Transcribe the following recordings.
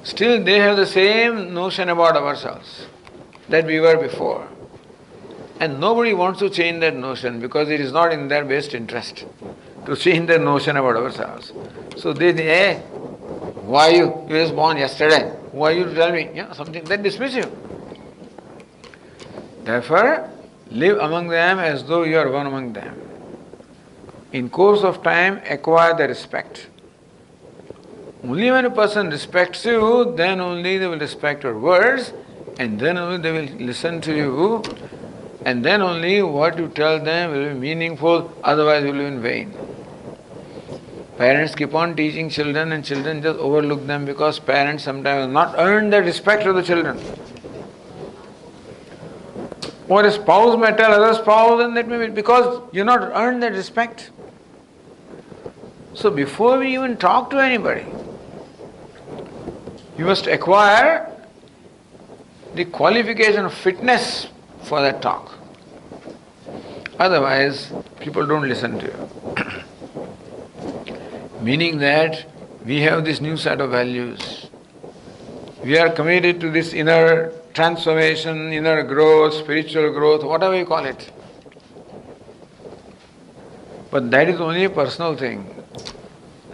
Still they have the same notion about ourselves that we were before. And nobody wants to change that notion because it is not in their best interest to change their notion about ourselves. So they say, hey, why you? You were born yesterday. Who are you to tell me? Yeah, something. They dismiss you. Therefore, live among them as though you are one among them. In course of time, acquire the respect. Only when a person respects you, then only they will respect your words, and then only they will listen to you, and then only what you tell them will be meaningful, otherwise it will be in vain. Parents keep on teaching children and children just overlook them because parents sometimes have not earned the respect of the children. Or a spouse may tell other spouse, and that may be because you not earned that respect. So before we even talk to anybody, you must acquire the qualification of fitness for that talk. Otherwise, people don't listen to you. Meaning that we have this new set of values. We are committed to this inner transformation, inner growth, spiritual growth, whatever you call it. But that is only a personal thing,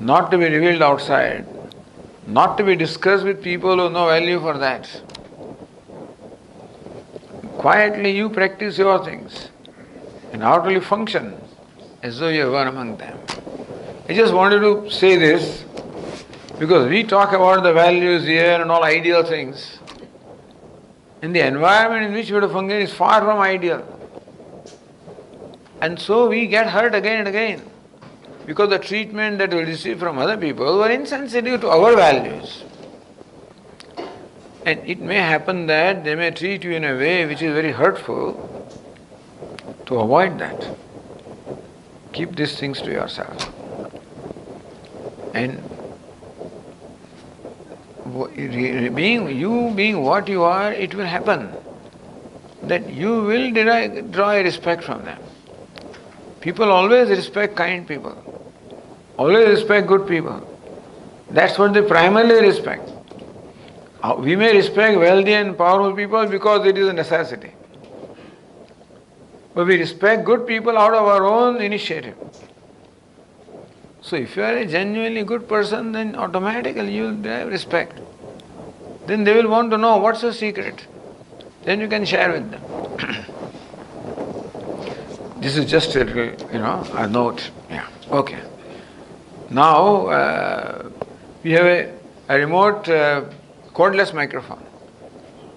not to be revealed outside, not to be discussed with people who have no value for that. Quietly you practice your things and outwardly function as though you are one among them. I just wanted to say this because we talk about the values here and all ideal things. And the environment in which we have to function is far from ideal. And so we get hurt again and again because the treatment that we receive from other people were insensitive to our values. And it may happen that they may treat you in a way which is very hurtful. To avoid that, keep these things to yourself. And being what you are, it will happen that you will draw a respect from them. People always respect kind people, always respect good people. That's what they primarily respect. We may respect wealthy and powerful people because it is a necessity. But we respect good people out of our own initiative. So if you are a genuinely good person, then automatically you will have respect. Then they will want to know what's your secret. Then you can share with them. This is just a little, a note. Yeah. Okay. Now we have a remote cordless microphone.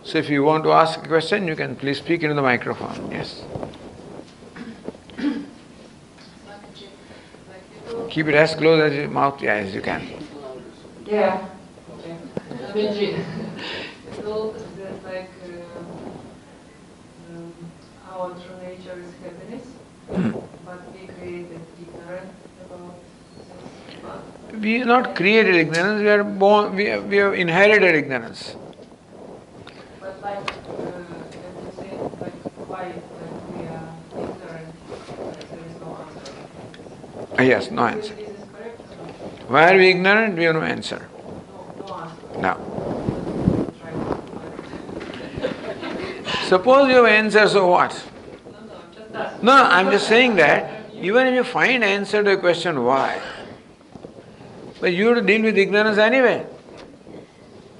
So if you want to ask a question, you can please speak into the microphone. Yes. Keep it as close as your mouth as you can. Yeah. Okay. Benji. So that our true nature is happiness, but we created ignorance about this. We have not created ignorance. We are born. We have inherited ignorance. But as you say, why we are ignorant? There is no answer. Yes, no answer. This is correct? Why are we ignorant? We have no answer. No answer. No. Suppose you have answer, so what? Just ask. No, I'm just saying that even if you find answer to a question why, but you have to deal with ignorance anyway.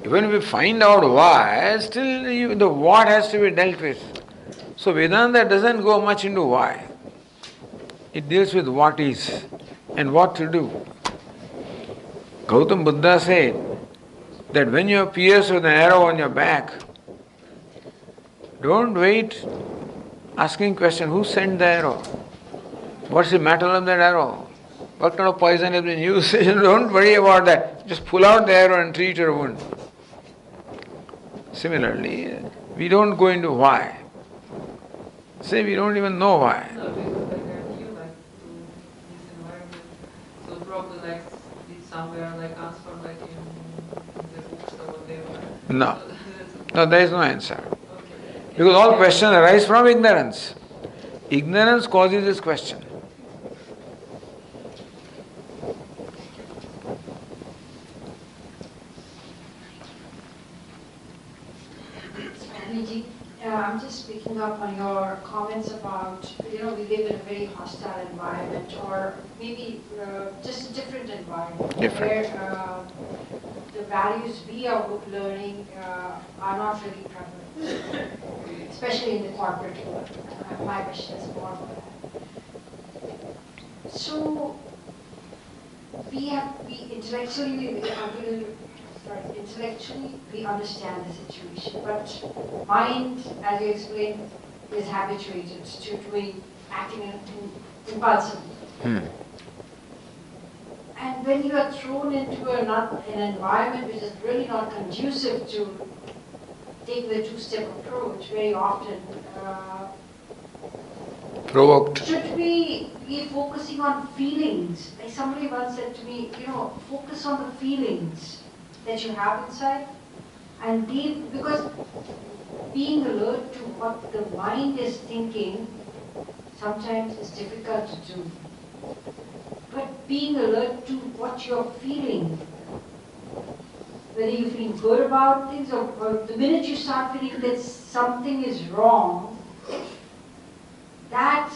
Even if you find out why, still the what has to be dealt with. So Vedanta doesn't go much into why. It deals with what is and what to do. Gautam Buddha said that when you are pierced with an arrow on your back, don't wait asking question, who sent the arrow? What's the metal of that arrow? What kind of poison has been used? Don't worry about that. Just pull out the arrow and treat your wound. Similarly, we don't go into why. Say we don't even know why. No, because you like to this environment. So probably did somewhere answer in the books or whatever. No. No, there is no answer. Okay. Because all questions arise from ignorance. Ignorance causes this question. Swamiji, I'm just picking up on your comments about, we live in a very hostile environment, or maybe just a different environment, where the values we are learning are not really prevalent, especially in the corporate world. My question is more for that. So, intellectually we understand the situation, but mind, as you explained, is habituated to acting impulsively. And when you are thrown into an environment which is really not conducive to take the two-step approach, very often provoked. should we be focusing on feelings? Like somebody once said to me, focus on the feelings that you have inside, and because being alert to what the mind is thinking sometimes is difficult to do. But being alert to what you're feeling, whether you feel good about things, or the minute you start feeling that something is wrong, that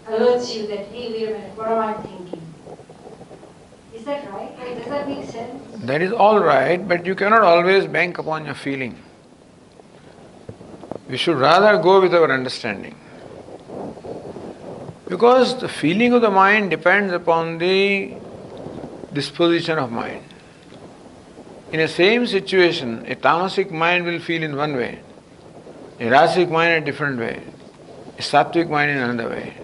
alerts you that, hey, wait a minute, what am I thinking? Is that right? Does that make sense? That is all right, but you cannot always bank upon your feeling. We should rather go with our understanding. Because the feeling of the mind depends upon the disposition of mind. In a same situation, a tamasic mind will feel in one way, a rasic mind in a different way, a sattvic mind in another way.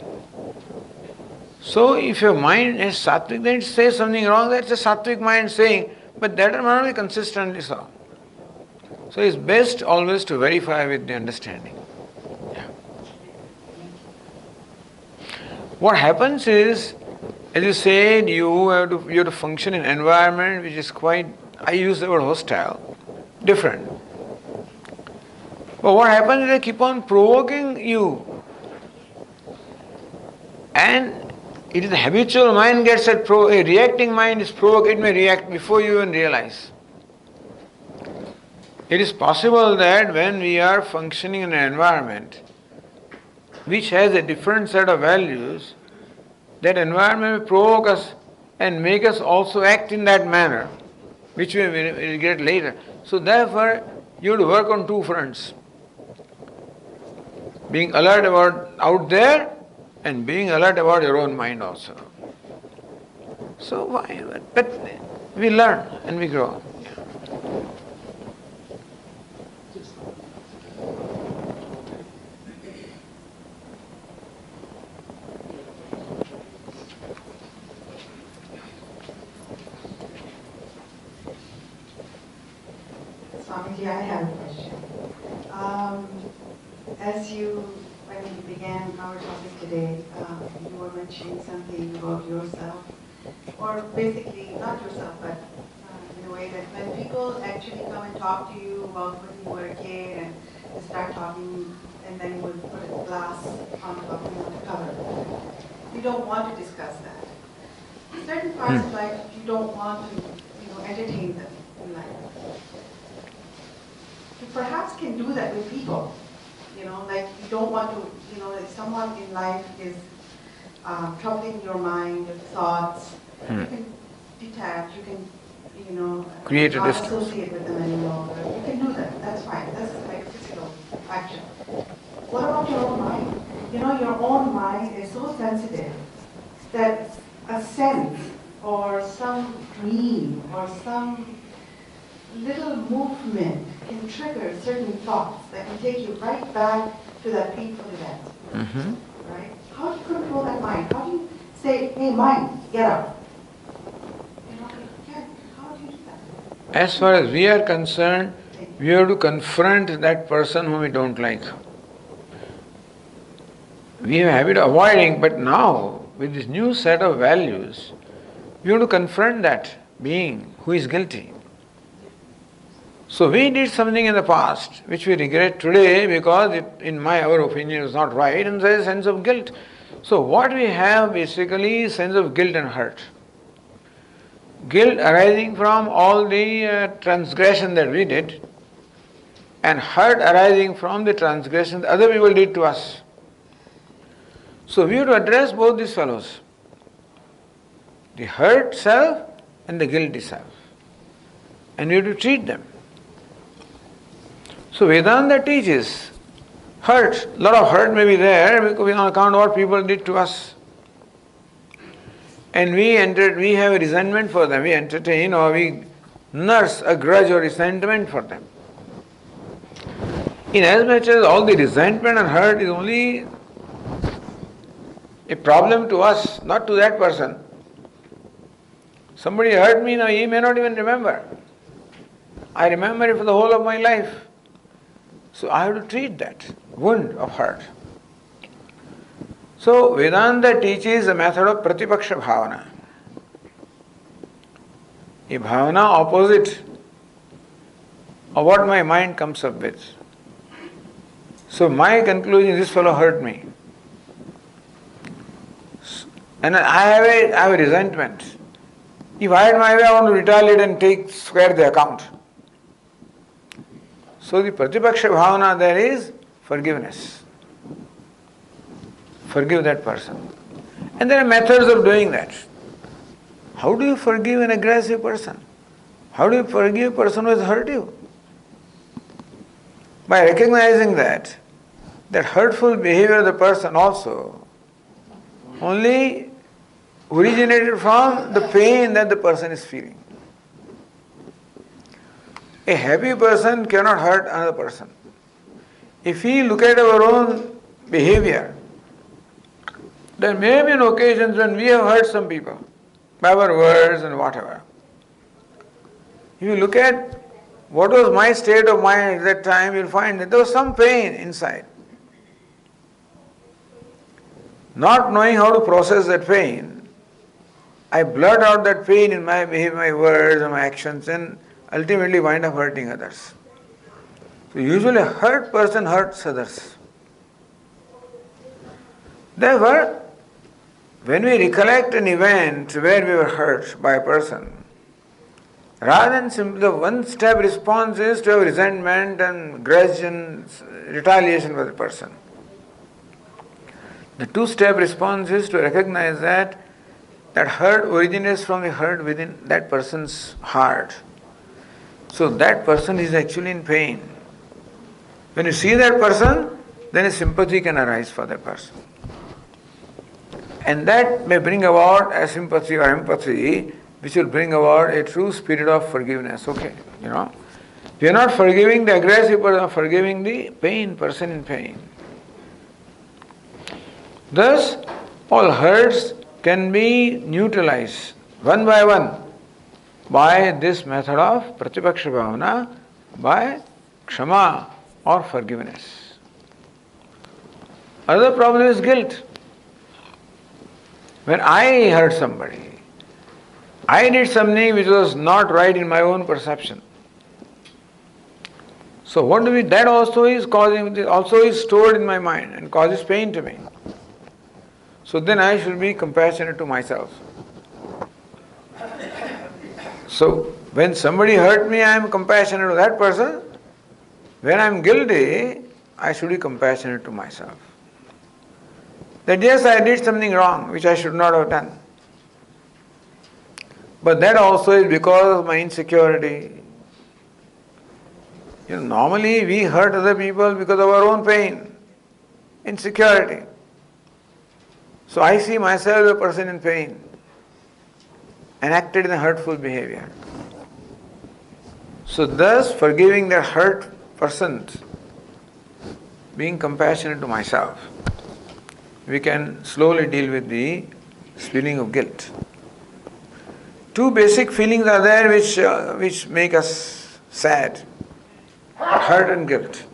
So if your mind is sattvic, then it says something wrong, that's a sattvic mind saying, but that will not be consistently so. So it's best always to verify with the understanding. Yeah. What happens is, as you said, you have to function in an environment which is quite, I use the word hostile, different. But what happens is they keep on provoking you. And it is the habitual mind gets at a reacting mind is provoked, it may react before you even realize. It is possible that when we are functioning in an environment which has a different set of values, that environment will provoke us and make us also act in that manner, which we will get later. So therefore, you have to work on two fronts. Being alert about out there and being alert about your own mind also. So why? But we learn and we grow. Swamiji, I have a question. When you began our topic today, you were mentioning something about yourself, or basically not yourself, but in a way that when people actually come and talk to you about when you were a kid and they start talking, and then you would put a glass on the cover, you don't want to discuss that. Certain parts of life, you don't want to, entertain them in life. You perhaps can do that with people. Like you don't want to, if someone in life is troubling your mind, your thoughts, you can detach, you can, create a not distance. Associate with them anymore. You can do that, that's fine. That's like physical action. What about your own mind? Your own mind is so sensitive that a sense or some dream or some little movement can trigger certain thoughts that can take you right back to that painful event. Mm-hmm. Right? How do you control that mind? How do you say, hey mind, get up? How do you do that? As far as we are concerned, we have to confront that person whom we don't like. We have a habit of avoiding, but now, with this new set of values, we have to confront that being who is guilty. So we did something in the past which we regret today because it, in our opinion, is not right, and there is a sense of guilt. So what we have basically is sense of guilt and hurt. Guilt arising from all the transgression that we did, and hurt arising from the transgression that other people did to us. So we have to address both these fellows, the hurt self and the guilty self, and we have to treat them. So Vedanta teaches hurt, a lot of hurt may be there because on account of what people did to us. And we have a resentment for them, we entertain or we nurse a grudge or resentment for them. In as much as all the resentment and hurt is only a problem to us, not to that person. Somebody hurt me, now he may not even remember. I remember it for the whole of my life. So I have to treat that wound of hurt. So Vedanta teaches a method of Pratipaksha Bhavana. A bhavana opposite of what my mind comes up with. So my conclusion, this fellow hurt me. And I have a resentment. If I had my way, I want to retaliate and square the account. So the Pratipaksha Bhavana there is forgiveness. Forgive that person. And there are methods of doing that. How do you forgive an aggressive person? How do you forgive a person who has hurt you? By recognizing that hurtful behavior of the person also only originated from the pain that the person is feeling. A happy person cannot hurt another person. If we look at our own behavior, there may have been occasions when we have hurt some people by our words and whatever. If you look at what was my state of mind at that time, you'll find that there was some pain inside. Not knowing how to process that pain, I blurt out that pain in my behavior, my words and my actions, and ultimately wind up hurting others. So usually a hurt person hurts others. Therefore, when we recollect an event where we were hurt by a person, rather than simply the one-step response is to have resentment and grudge and retaliation for the person. The two-step response is to recognize that hurt originates from the hurt within that person's heart. So that person is actually in pain. When you see that person, then a sympathy can arise for that person. And that may bring about a sympathy or empathy which will bring about a true spirit of forgiveness. Okay, we are not forgiving the aggressive person, we are forgiving the person in pain. Thus, all hurts can be neutralized one by one by this method of Pratipaksha Bhavana, by Kshama or forgiveness. Another problem is guilt. When I hurt somebody, I did something which was not right in my own perception. So what do we? That also is stored in my mind and causes pain to me. So then I should be compassionate to myself. So when somebody hurt me, I am compassionate to that person. When I am guilty, I should be compassionate to myself. That yes, I did something wrong which I should not have done. But that also is because of my insecurity. Normally we hurt other people because of our own pain, insecurity. So I see myself a person in pain and acted in a hurtful behavior. So thus, forgiving the hurt person, being compassionate to myself, we can slowly deal with the feeling of guilt. Two basic feelings are there which make us sad: hurt and guilt.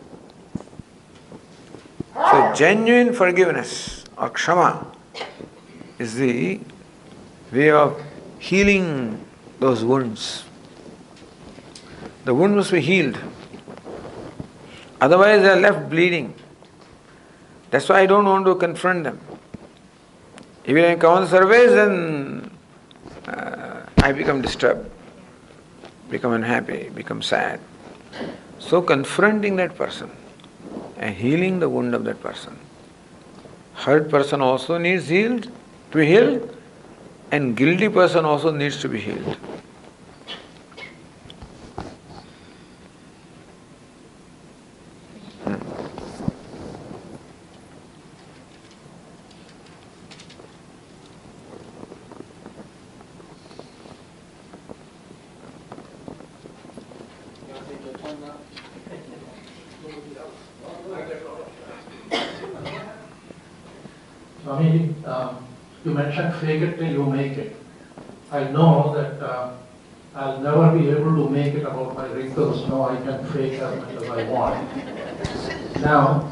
So genuine forgiveness or Kshama is the way of healing those wounds. The wound must be healed. Otherwise they are left bleeding. That's why I don't want to confront them. If I come on the surface, then I become disturbed, become unhappy, become sad. So confronting that person and healing the wound of that person. Hurt person also needs healed, to be healed, and guilty person also needs to be healed. Swami, you mentioned fake it till you make it. I know that I'll never be able to make it about my wrinkles. No, I can fake as much as I want. Now,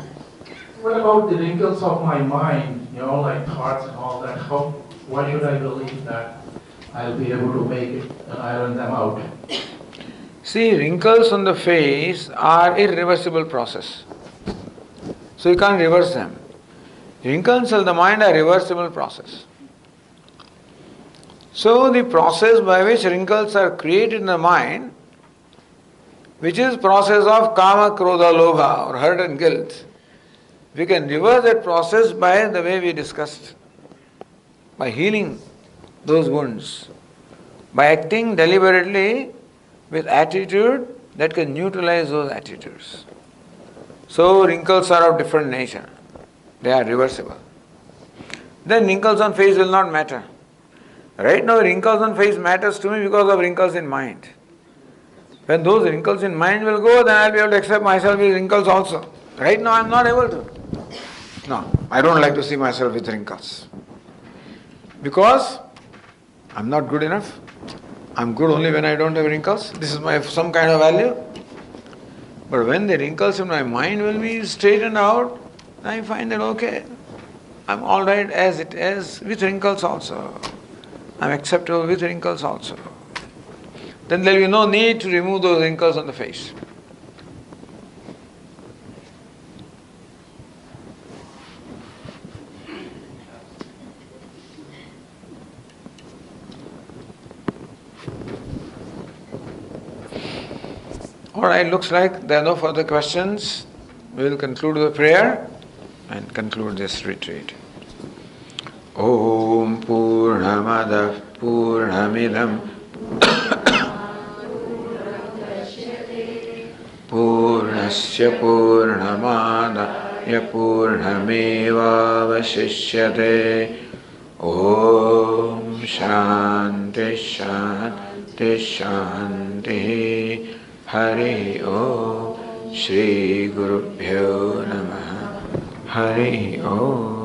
what about the wrinkles of my mind, like thoughts and all that? Why should I believe that I'll be able to make it and iron them out? See, wrinkles on the face are irreversible process. So you can't reverse them. Wrinkles of the mind are reversible process. So the process by which wrinkles are created in the mind, which is process of kama, krodha, lobha or hurt and guilt, we can reverse that process by the way we discussed, by healing those wounds, by acting deliberately with attitude that can neutralize those attitudes. So wrinkles are of different nature. They are reversible. Then wrinkles on face will not matter. Right now wrinkles on face matters to me because of wrinkles in mind. When those wrinkles in mind will go, then I will be able to accept myself with wrinkles also. Right now I am not able to. No, I don't like to see myself with wrinkles. Because I am not good enough. I am good only when I don't have wrinkles. This is my some kind of value. But when the wrinkles in my mind will be straightened out, I find that okay, I am alright as it is with wrinkles also. I am acceptable with wrinkles also. Then there will be no need to remove those wrinkles on the face. Alright, looks like there are no further questions. We will conclude the prayer and conclude this retreat. Om Purnamada Purnamidam Purnasya Purnamadaya Purnameva Vasishyate. Om Shanti Shanti Shanti. Hari Om Shri Gurubhyo Namaha. Hari Om.